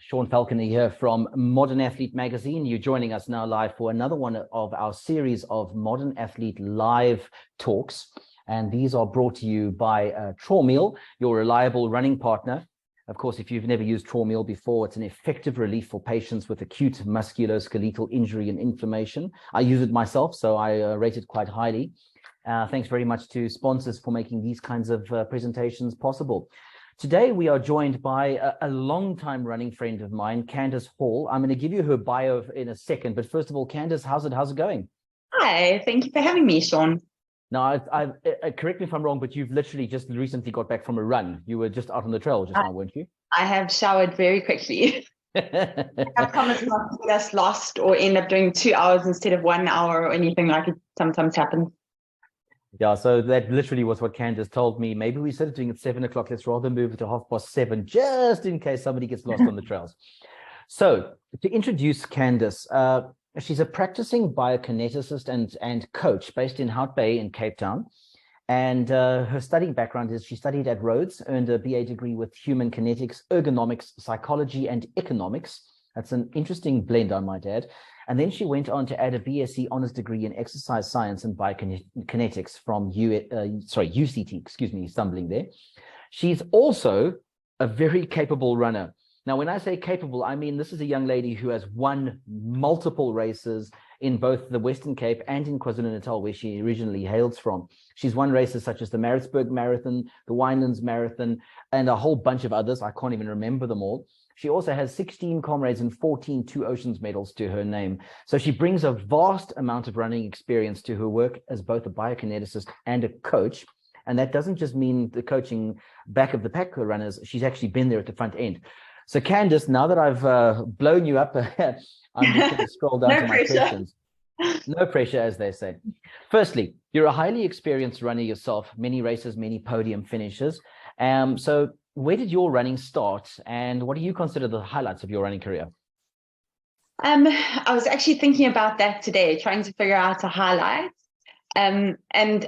Sean Falconer here from Modern Athlete Magazine. You're joining us now live for another one of our series of Modern Athlete live talks. And these are brought to you by Traumeel, your reliable running partner. Of course, if you've never used Traumeel before, it's an effective relief for patients with acute musculoskeletal injury and inflammation. I use it myself, so I rate it quite highly. Thanks very much to sponsors for making these kinds of presentations possible. Today, we are joined by a longtime running friend of mine, Candyce Hall. I'm going to give you her bio in a second, but first of all, Candyce, how's it going? Hi, thank you for having me, Sean. Now, correct me if I'm wrong, but you've literally just recently got back from a run. You were just out on the trail just now, weren't you? I have showered very quickly. I promise not to get us lost or end up doing 2 hours instead of 1 hour or anything like it sometimes happens. Yeah, so that literally was what Candyce told me. Maybe we started doing it at 7 o'clock. Let's rather move it to 7:30, just in case somebody gets lost on the trails. So to introduce Candyce, she's a practicing biokineticist and coach based in Hout Bay in Cape Town. And her study background is she studied at Rhodes, earned a BA degree with Human Kinetics, Ergonomics, Psychology, and Economics. That's an interesting blend, I might add. And then she went on to add a BSc Honours degree in Exercise Science and Biokinetics from UCT, excuse me, stumbling there. She's also a very capable runner. Now, when I say capable, I mean this is a young lady who has won multiple races in both the Western Cape and in KwaZulu-Natal, where she originally hails from. She's won races such as the Maritzburg Marathon, the Winelands Marathon, and a whole bunch of others. I can't even remember them all. She also has 16 Comrades and 14 Two Oceans medals to her name. So she brings a vast amount of running experience to her work as both a biokineticist and a coach. And that doesn't just mean the coaching back of the pack runners. She's actually been there at the front end. So Candyce, now that I've blown you up, I'm just going to scroll down to my questions. No pressure, as they say. Firstly, you're a highly experienced runner yourself, many races, many podium finishes. So where did your running start, and what do you consider the highlights of your running career? I was actually thinking about that today, trying to figure out a highlight. And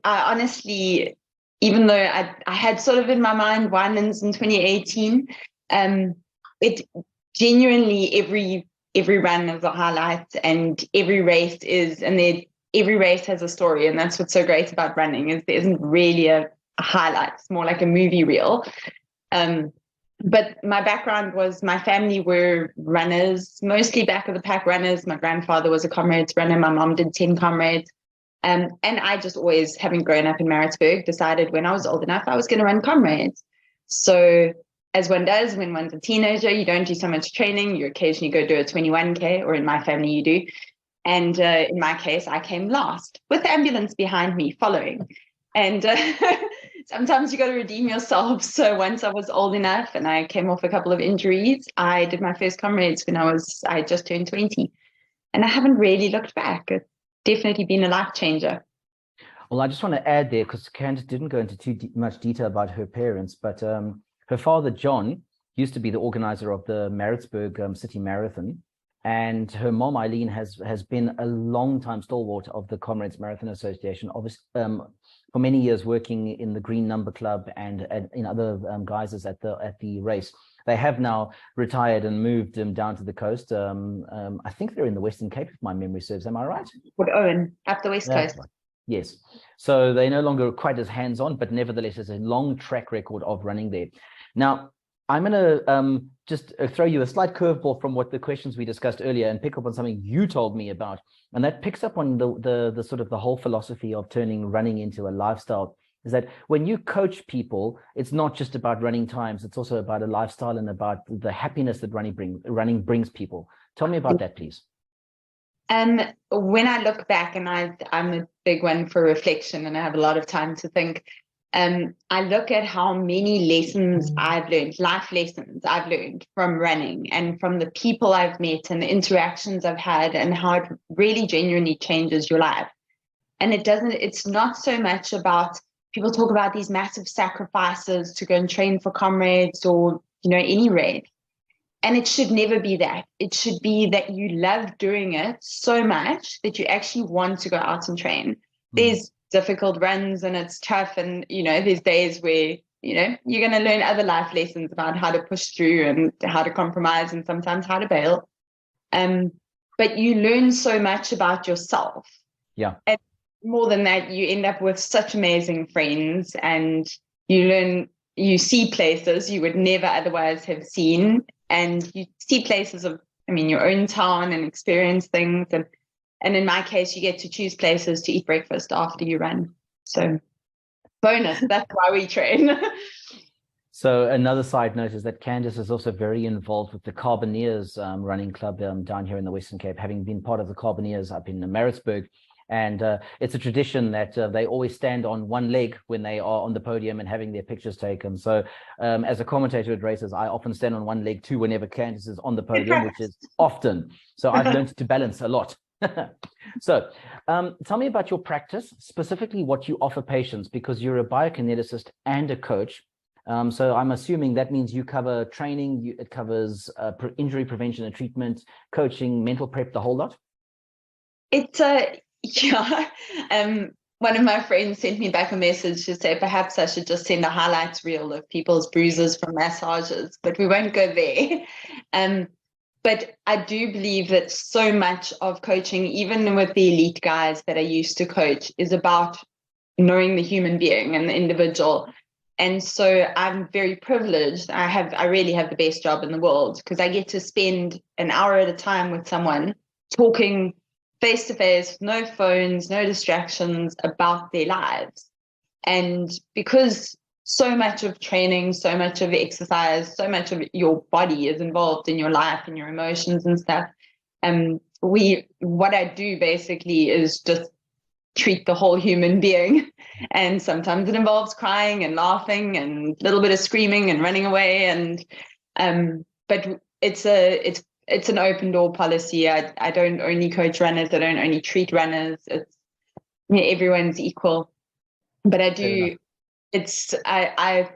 I honestly, even though I had sort of in my mind Winelands in 2018, it genuinely every run is a highlight, and every race is, and every race has a story, and that's what's so great about running is there isn't really a highlight. It's more like a movie reel. But my background was my family were runners, mostly back of the pack runners. My grandfather was a Comrades runner. My mom did 10 Comrades. And I just always, having grown up in Maritzburg, decided when I was old enough, I was going to run Comrades. So as one does, when one's a teenager, you don't do so much training. You occasionally go do a 21K, or in my family, you do. And in my case, I came last with the ambulance behind me following. And sometimes you got to redeem yourself. So once I was old enough and I came off a couple of injuries, I did my first Comrades when I just turned 20. And I haven't really looked back. It's definitely been a life changer. Well, I just want to add there, because Candyce didn't go into too much detail about her parents, but her father, John, used to be the organizer of the Maritzburg City Marathon. And her mom, Eileen, has been a long-time stalwart of the Comrades Marathon Association, obviously, for many years working in the Green Number Club and in other guises at the race. They have now retired and moved down to the coast. I think they're in the Western Cape, if my memory serves. Am I right? Port Owen, up the West Coast. Right. Yes. So they're no longer quite as hands-on, but nevertheless, there's a long track record of running there. Now, I'm going to just throw you a slight curveball from what the questions we discussed earlier and pick up on something you told me about. And that picks up on the sort of the whole philosophy of turning running into a lifestyle, is that when you coach people, it's not just about running times. It's also about a lifestyle and about the happiness that running brings people. Tell me about that, please. When I look back, and I'm a big one for reflection, and I have a lot of time to think, I look at how many lessons I've learned, life lessons I've learned from running and from the people I've met and the interactions I've had, and how it really genuinely changes your life. And it's not so much about, people talk about these massive sacrifices to go and train for Comrades or, any race. And it should never be that. It should be that you love doing it so much that you actually want to go out and train. There's difficult runs and it's tough, and there's days where you're going to learn other life lessons about how to push through and how to compromise and sometimes how to bail. But you learn so much about yourself. Yeah. And more than that, you end up with such amazing friends, and you see places you would never otherwise have seen, and you see places of, your own town, and experience things. And in my case, you get to choose places to eat breakfast after you run. So bonus, that's why we train. So another side note is that Candice is also very involved with the Carboneers running club down here in the Western Cape, having been part of the Carboneers up in Maritzburg. And it's a tradition that they always stand on one leg when they are on the podium and having their pictures taken. So as a commentator at races, I often stand on one leg too whenever Candice is on the podium, which is often. So I've learned to balance a lot. So tell me about your practice, specifically what you offer patients, because you're a biokineticist and a coach. So I'm assuming that means you cover training, it covers injury prevention and treatment, coaching, mental prep, the whole lot? It's yeah. One of my friends sent me back a message to say perhaps I should just send a highlights reel of people's bruises from massages, but we won't go there. But I do believe that so much of coaching, even with the elite guys that I used to coach, is about knowing the human being and the individual. And so I'm very privileged. I really have the best job in the world, because I get to spend an hour at a time with someone talking face to face, no phones, no distractions, about their lives. And because so much of training, so much of exercise, so much of your body is involved in your life and your emotions and stuff, what I do basically is just treat the whole human being. And sometimes it involves crying and laughing and a little bit of screaming and running away. And but it's an open door policy. I don't only coach runners. I don't only treat runners. Everyone's equal. But I do. I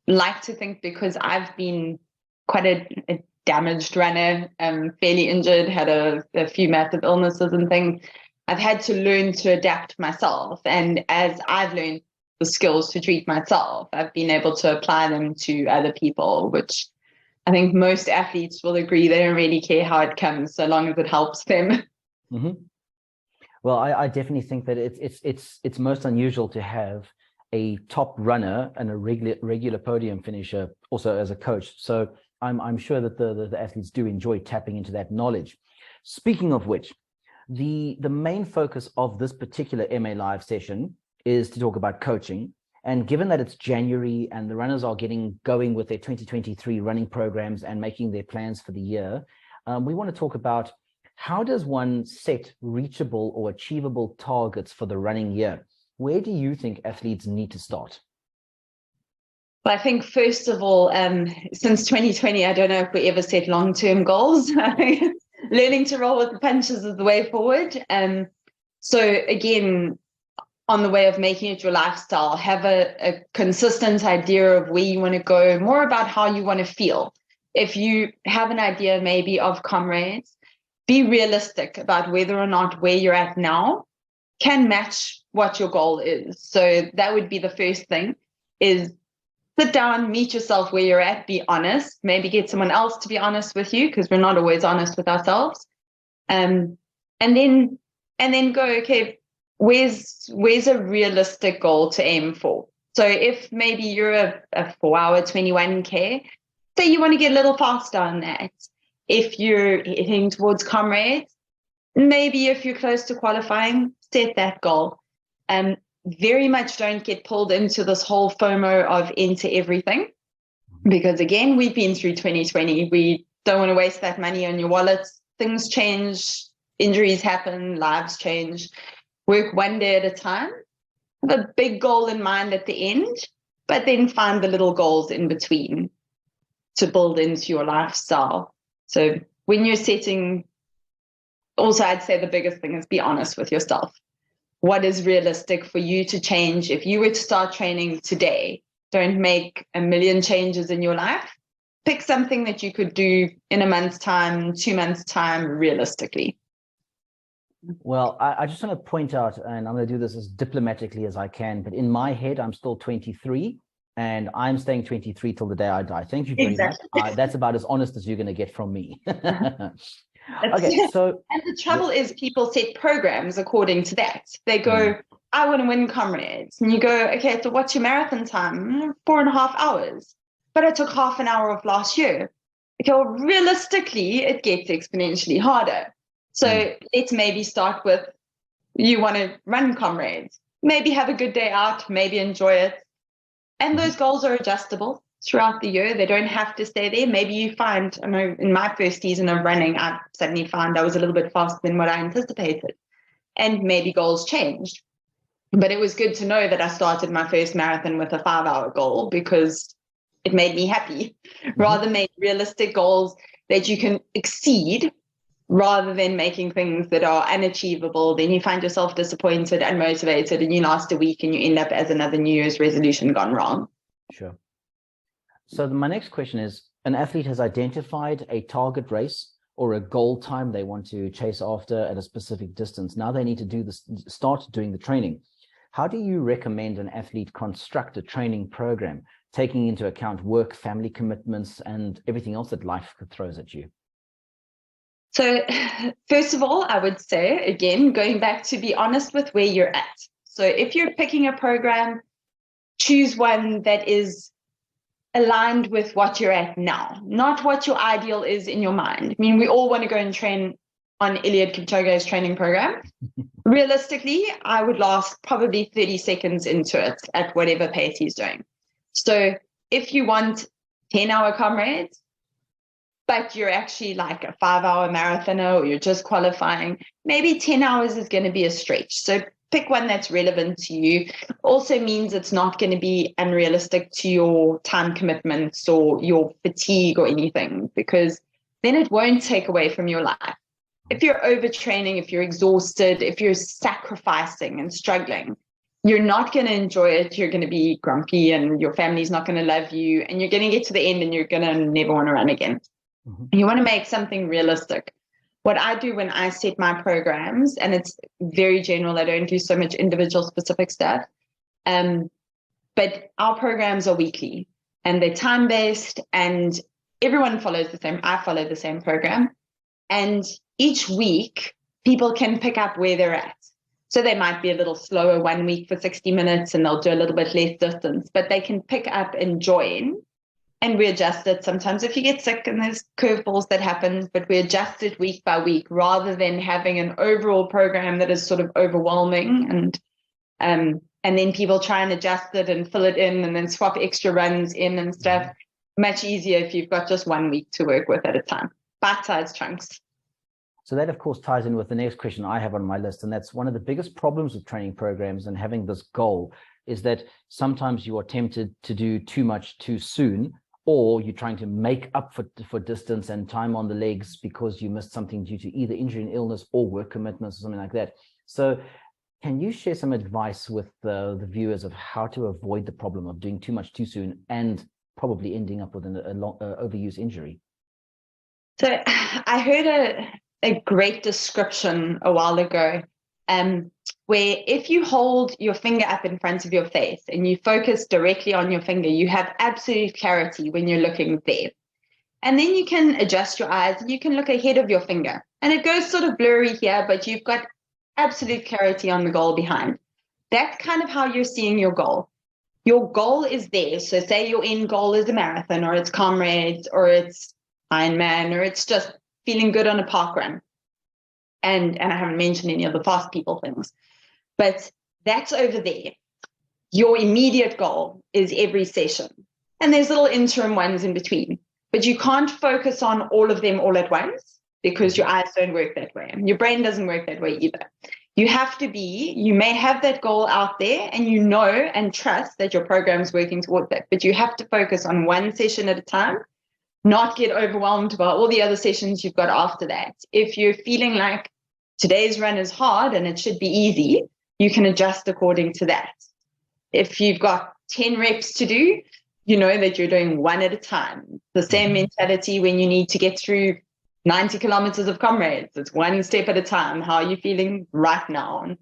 like to think, because I've been quite a damaged runner, fairly injured, had a few massive illnesses and things. I've had to learn to adapt myself. And as I've learned the skills to treat myself, I've been able to apply them to other people, which I think most athletes will agree they don't really care how it comes, so long as it helps them. Mm-hmm. Well, I definitely think that it's most unusual to have a top runner and a regular podium finisher also as a coach. So I'm sure that the athletes do enjoy tapping into that knowledge. Speaking of which, the main focus of this particular MA Live session is to talk about coaching. And given that it's January and the runners are getting going with their 2023 running programs and making their plans for the year, we want to talk about how does one set reachable or achievable targets for the running year? Where do you think athletes need to start? Well, I think first of all, since 2020, I don't know if we ever set long-term goals. Learning to roll with the punches is the way forward. So again, on the way of making it your lifestyle, have a consistent idea of where you want to go, more about how you want to feel. If you have an idea maybe of Comrades, be realistic about whether or not where you're at now can match what your goal is. So that would be the first thing, is sit down, meet yourself where you're at, be honest, maybe get someone else to be honest with you, because we're not always honest with ourselves. And then go, okay, where's a realistic goal to aim for? So if maybe you're a 4-hour 21K, say you want to get a little faster on that. If you're heading towards Comrades, maybe if you're close to qualifying, set that goal. Very much don't get pulled into this whole FOMO of into everything, because again, we've been through 2020. We don't want to waste that money on your wallets. Things change, injuries happen, lives change. Work one day at a time. Have a big goal in mind at the end, but then find the little goals in between to build into your lifestyle. So when you're setting, also I'd say the biggest thing is be honest with yourself. What is realistic for you to change? If you were to start training today, don't make a million changes in your life. Pick something that you could do in a month's time, 2 months' time, realistically. Well, I just want to point out, and I'm going to do this as diplomatically as I can, but in my head, I'm still 23. and I'm staying 23 till the day I die. Thank you very Exactly. much. That's about as honest as you're going to get from me. Okay, so and the trouble is people set programs according to that. They go, I want to win Comrades. And you go, okay, so what's your marathon time? 4.5 hours. But I took half an hour off last year. Okay, well, realistically, it gets exponentially harder. So let's maybe start with, you want to run Comrades. Maybe have a good day out, maybe enjoy it. And those goals are adjustable throughout the year. They don't have to stay there. Maybe you find, I know in my first season of running, I suddenly found I was a little bit faster than what I anticipated. And maybe goals changed. But it was good to know that I started my first marathon with a 5-hour goal, because it made me happy. Rather make realistic goals that you can exceed, rather than making things that are unachievable. Then you find yourself disappointed and unmotivated, and you last a week and you end up as another New Year's resolution gone wrong. Sure. So my next question is, an athlete has identified a target race or a goal time they want to chase after at a specific distance. Now they need to do this, start doing the training. How do you recommend an athlete construct a training program, taking into account work, family commitments, and everything else that life throws at you? So first of all, I would say, again, going back to be honest with where you're at. So if you're picking a program, choose one that is aligned with what you're at now, not what your ideal is in your mind. I mean, we all want to go and train on Eliud Kipchoge's training program. Realistically, I would last probably 30 seconds into it at whatever pace he's doing. So if you want 10-hour Comrades, but you're actually like a 5-hour marathoner, or you're just qualifying, maybe 10 hours is going to be a stretch. So pick one that's relevant to you. Also means it's not going to be unrealistic to your time commitments or your fatigue or anything, because then it won't take away from your life. If you're overtraining, if you're exhausted, if you're sacrificing and struggling, you're not going to enjoy it. You're going to be grumpy, and your family's not going to love you, and you're going to get to the end and you're going to never want to run again. You want to make something realistic. What I do when I set my programs, and it's very general, I don't do so much individual specific stuff, but our programs are weekly and they're time-based, and everyone follows the same. I follow the same program, and each week people can pick up where they're at. So they might be a little slower one week for 60 minutes and they'll do a little bit less distance, but they can pick up and join. And we adjust it sometimes if you get sick, and there's curveballs that happen, but we adjust it week by week rather than having an overall program that is sort of overwhelming, and then people try and adjust it and fill it in and then swap extra runs in and stuff. Much easier if you've got just 1 week to work with at a time. Bite-sized chunks. So that, of course, ties in with the next question I have on my list, and that's one of the biggest problems with training programs and having this goal is that sometimes you are tempted to do too much too soon, or you're trying to make up for distance and time on the legs because you missed something due to either injury and illness or work commitments or something like that. So can you share some advice with the viewers of how to avoid the problem of doing too much too soon and probably ending up with an overuse injury? So I heard a great description a while ago, where if you hold your finger up in front of your face and you focus directly on your finger, you have absolute clarity when you're looking there. And then you can adjust your eyes and you can look ahead of your finger. And it goes sort of blurry here, but you've got absolute clarity on the goal behind. That's kind of how you're seeing your goal. Your goal is there. So say your end goal is a marathon, or it's Comrades, or it's Ironman, or it's just feeling good on a park run. And I haven't mentioned any of the fast people things, but that's over there. Your immediate goal is every session. And there's little interim ones in between, but you can't focus on all of them all at once because your eyes don't work that way. Your brain doesn't work that way either. You may have that goal out there and you know and trust that your program's working towards that, but you have to focus on one session at a time, not get overwhelmed by all the other sessions you've got after that. If you're feeling like today's run is hard and it should be easy, you can adjust according to that. If you've got 10 reps to do, you know that you're doing one at a time. The same mentality when you need to get through 90 kilometers of Comrades. It's one step at a time. How are you feeling right now?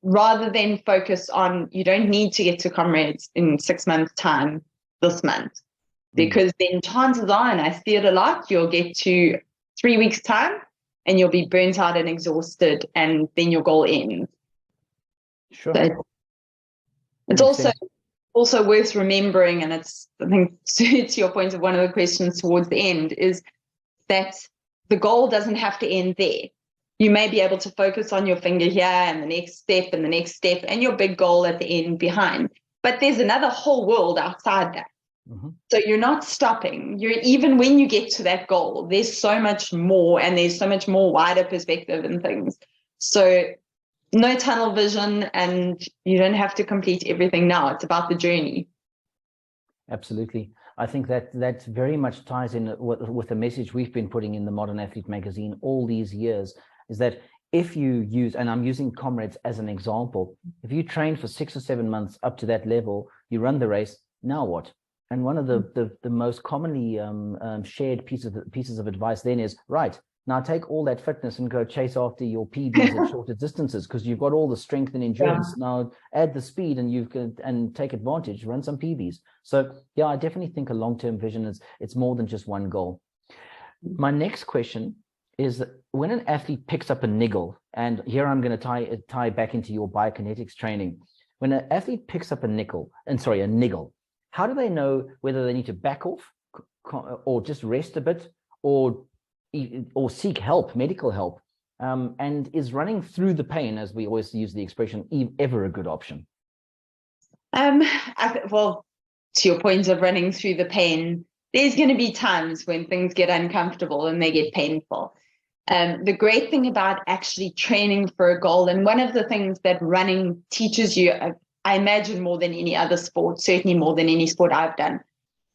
rather than focus on, you don't need to get to Comrades in 6 months' time this month, because then chances are, and I see it a lot, you'll get to 3 weeks' time and you'll be burnt out and exhausted, and then your goal ends. Sure. So it's also worth remembering, and it's, I think, to your point of one of the questions towards the end, is that the goal doesn't have to end there. You may be able to focus on your finger here and the next step and the next step and your big goal at the end behind. But there's another whole world outside that. So you're not stopping. Even when you get to that goal, there's so much more, and there's so much more wider perspective and things. So no tunnel vision, and you don't have to complete everything now. It's about the journey. Absolutely. I think that very much ties in with the message we've been putting in the Modern Athlete magazine all these years, is that if you use, and I'm using Comrades as an example, if you train for 6 or 7 months up to that level, you run the race, now what? And one of the most commonly shared pieces of advice then is, right, now take all that fitness and go chase after your PBs at shorter distances, because you've got all the strength and endurance. Now add the speed and take advantage, run some PBs. So yeah, I definitely think a long-term vision it's more than just one goal. My next question is, when an athlete picks up a niggle, and here I'm going to tie back into your biokinetics training. When an athlete picks up a niggle, how do they know whether they need to back off or just rest a bit, or seek help, medical help? And is running through the pain, as we always use the expression, ever a good option? Well, to your point of running through the pain, there's going to be times when things get uncomfortable and they get painful. The great thing about actually training for a goal, and one of the things that running teaches you, I imagine more than any other sport, certainly more than any sport I've done,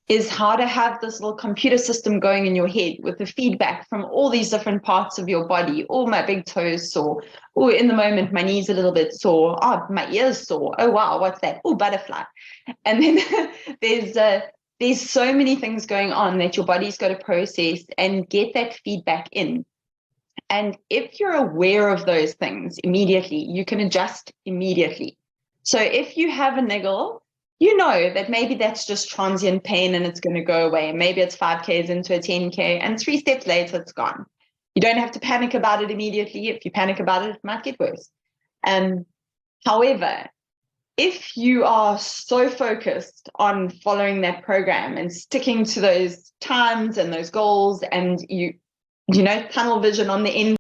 is how to have this little computer system going in your head with the feedback from all these different parts of your body. Oh, my big toes sore. Oh, in the moment, my knee's a little bit sore. Oh, my ear's sore. Oh, wow, what's that? Oh, butterfly. And then there's so many things going on that your body's got to process and get that feedback in. And if you're aware of those things immediately, you can adjust immediately. So if you have a niggle, you know that maybe that's just transient pain and it's going to go away. Maybe it's 5Ks into a 10K and 3 steps later, it's gone. You don't have to panic about it immediately. If you panic about it, it might get worse. However, if you are so focused on following that program and sticking to those times and those goals, and you know, tunnel vision on the end